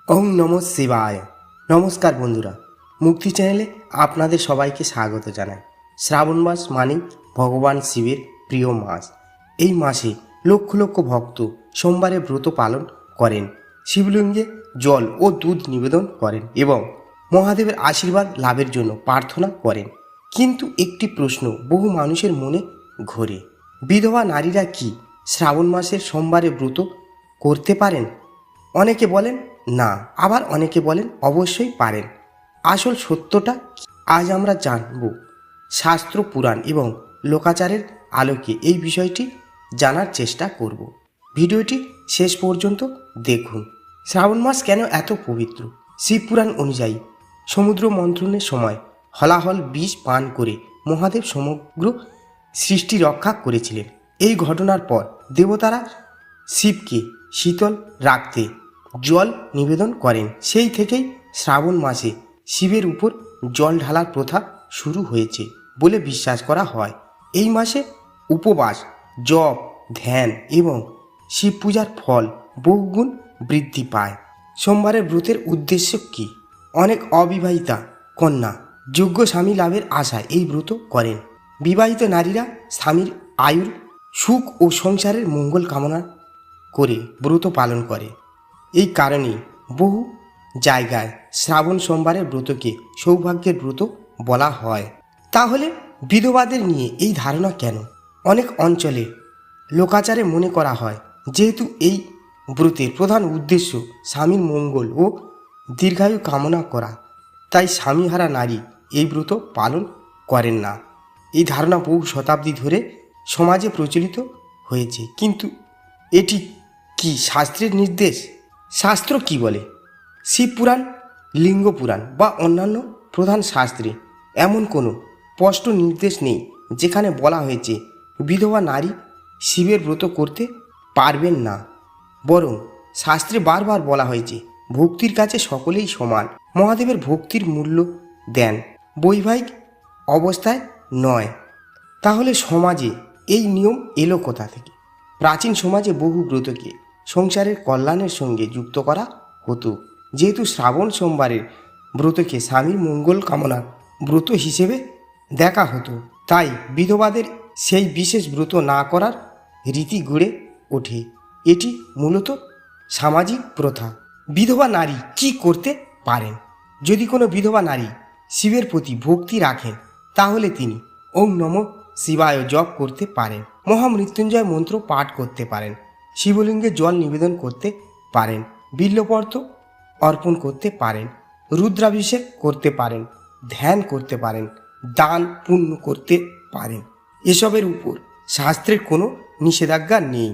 ওম নমঃ শিবায়। নমস্কার বন্ধুরা, মুক্তি চ্যানেলে আপনাদের সবাইকে স্বাগত জানাই। শ্রাবণ মাস মানে ভগবান শিবের প্রিয় মাস। এই মাসে লক্ষ লক্ষ ভক্ত সোমবারে ব্রত পালন করেন, শিবলিঙ্গে জল ও দুধ নিবেদন করেন এবং মহাদেবের আশীর্বাদ লাভের জন্য প্রার্থনা করেন। কিন্তু একটি প্রশ্ন বহু মানুষের মনে ঘোরে, বিধবা নারীরা কি শ্রাবণ মাসের সোমবারে ব্রত করতে পারেন? অনেকে বলেন না, আবার অনেকে বলেন অবশ্যই পারেন। আসল সত্যটা আজ আমরা জানব। শাস্ত্র, পুরাণ এবং লোকাচারের আলোকে এই বিষয়টি জানার চেষ্টা করব। ভিডিওটি শেষ পর্যন্ত দেখুন। শ্রাবণ মাস কেন এত পবিত্র? শিবপুরাণ অনুযায়ী সমুদ্র মন্থনের সময় হলাহল বিষ পান করে মহাদেব সমগ্র সৃষ্টি রক্ষা করেছিলেন। এই ঘটনার পর দেবতারা শিবকে শীতল রাখতে জল নিবেদন করেন। সেই থেকেই শ্রাবণ মাসে শিবের উপর জল ঢালার প্রথা শুরু হয়েছে বলে বিশ্বাস করা হয়। এই মাসে উপবাস, জপ, ধ্যান এবং শিব পূজার ফল বহুগুণ বৃদ্ধি পায়। সোমবারের ব্রতের উদ্দেশ্য কী? অনেক অবিবাহিতা কন্যা যোগ্য স্বামী লাভের আশায় এই ব্রত করেন। বিবাহিত নারীরা স্বামীর আয়ুর সুখ ও সংসারের মঙ্গল কামনা করে ব্রত পালন করে। এই কারণে বহু জায়গায় শ্রাবণ সোমবারের ব্রতকে সৌভাগ্যের ব্রত বলা হয়। তাহলে বিধবাদের নিয়ে এই ধারণা কেন? অনেক অঞ্চলে লোকাচারে মনে করা হয়, যেহেতু এই ব্রতের প্রধান উদ্দেশ্য স্বামীর মঙ্গল ও দীর্ঘায়ু কামনা করা, তাই স্বামীহারা নারী এই ব্রত পালন করেন না। এই ধারণা বহু শতাব্দী ধরে সমাজে প্রচলিত হয়েছে। কিন্তু এটি কি শাস্ত্রের নির্দেশ? শাস্ত্র কি বলে? শিবপুরাণ, লিঙ্গ পুরাণ বা অন্যান্য প্রধান শাস্ত্রে এমন কোনো স্পষ্ট নির্দেশ নেই যেখানে বলা হয়েছে বিধবা নারী শিবের ব্রত করতে পারবেন না। বরং শাস্ত্রে বারবার বলা হয়েছে ভক্তির কাছে সকলেই সমান, মহাদেবের ভক্তির মূল্য দেন, বৈবাহিক অবস্থায় নয়। তাহলে সমাজে এই নিয়ম এলো কোথা থেকে? প্রাচীন সমাজে বহু ব্রতকে সংসারের কল্যাণের সঙ্গে যুক্ত করা হতো। যেহেতু শ্রাবণ সোমবারের ব্রতকে স্বামীর মঙ্গল কামনার ব্রত হিসেবে দেখা হতো, তাই বিধবাদের সেই বিশেষ ব্রত না করার রীতি গড়ে ওঠে। এটি মূলত সামাজিক প্রথা। বিধবা নারী কি করতে পারেন? যদি কোনো বিধবা নারী শিবের প্রতি ভক্তি রাখেন, তাহলে তিনি ওম নমঃ শিবায় জপ করতে পারেন, মহামৃত্যুঞ্জয় মন্ত্র পাঠ করতে পারেন, শিবলিঙ্গে জল নিবেদন করতে পারেন, বিল্বপত্র অর্পণ করতে পারেন, রুদ্রাভিষেক করতে পারেন, ধ্যান করতে পারেন, দান পুণ্য করতে পারেন। এসবের উপর শাস্ত্রের কোনো নিষেধাজ্ঞা নেই।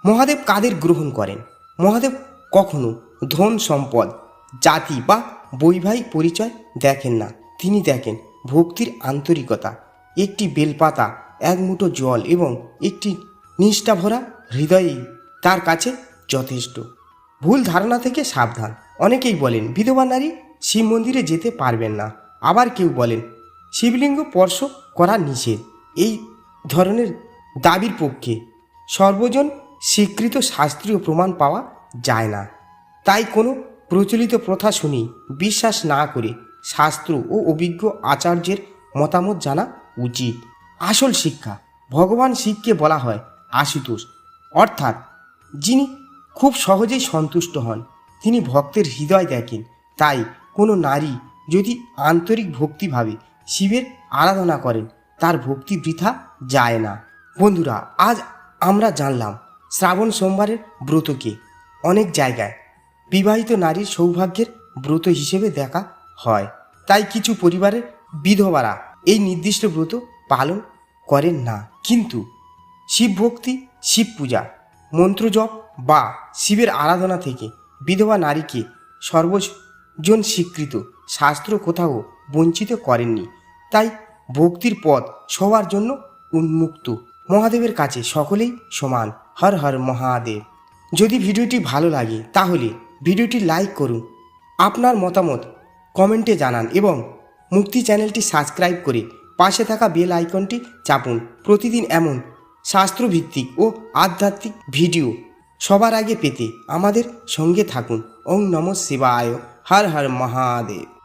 মহাদেব কাদের গ্রহণ করেন? মহাদেব কখনো ধন সম্পদ, জাতি বা বৈবাহিক পরিচয় দেখেন না। তিনি দেখেন ভক্তির আন্তরিকতা। একটি বেলপাতা, এক মুঠো জল এবং একটি নিষ্ঠাভরা হৃদয়েই তার কাছে যথেষ্ট। ভুল ধারণা থেকে সাবধান। অনেকেই বলেন বিধবা নারী শিব মন্দিরে যেতে পারবেন না, আবার কেউ বলেন শিবলিঙ্গ স্পর্শ করা নিষেধ। এই ধরনের দাবির পক্ষে সর্বজন স্বীকৃত শাস্ত্রীয় প্রমাণ পাওয়া যায় না। তাই কোনো প্রচলিত প্রথা শুনি বিশ্বাস না করে শাস্ত্র ও অভিজ্ঞ আচার্যের মতামত জানা উচিত। আসল শিক্ষা। ভগবান শিবকে বলা হয় আশুতোষ, অর্থাৎ যিনি খুব সহজেই সন্তুষ্ট হন। তিনি ভক্তের হৃদয় দেখেন। তাই কোনো নারী যদি আন্তরিক ভক্তিভাবে শিবের আরাধনা করেন, তার ভক্তি বৃথা যায় না। বন্ধুরা, আজ আমরা জানলাম শ্রাবণ সোমবারের ব্রতকে অনেক জায়গায় বিবাহিত নারীর সৌভাগ্যের ব্রত হিসেবে দেখা হয়। তাই কিছু পরিবারের বিধবারা এই নির্দিষ্ট ব্রত পালন করেন না। কিন্তু শিব ভক্তি, শিব পূজা, মন্ত্রজপ বা শিবের আরাধনা থেকে বিধবা নারীকে সর্বজন স্বীকৃত শাস্ত্র কোথাও বঞ্চিত করেননি। তাই ভক্তির পথ সবার জন্য উন্মুক্ত। মহাদেবের কাছে সকলেই সমান। হর হর মহাদেব। যদি ভিডিওটি ভালো লাগে তাহলে ভিডিওটি লাইক করুন, আপনার মতামত কমেন্টে জানান এবং মুক্তি চ্যানেলটি সাবস্ক্রাইব করে পাশে থাকা বেল আইকনটি চাপুন। প্রতিদিন এমন শাস্ত্রভিত্তিক ও আধ্যাত্মিক ভিডিও সবার আগে পেতে আমাদের সঙ্গে থাকুন। ওং নমঃ শিবায়, হর হর মহাদেব।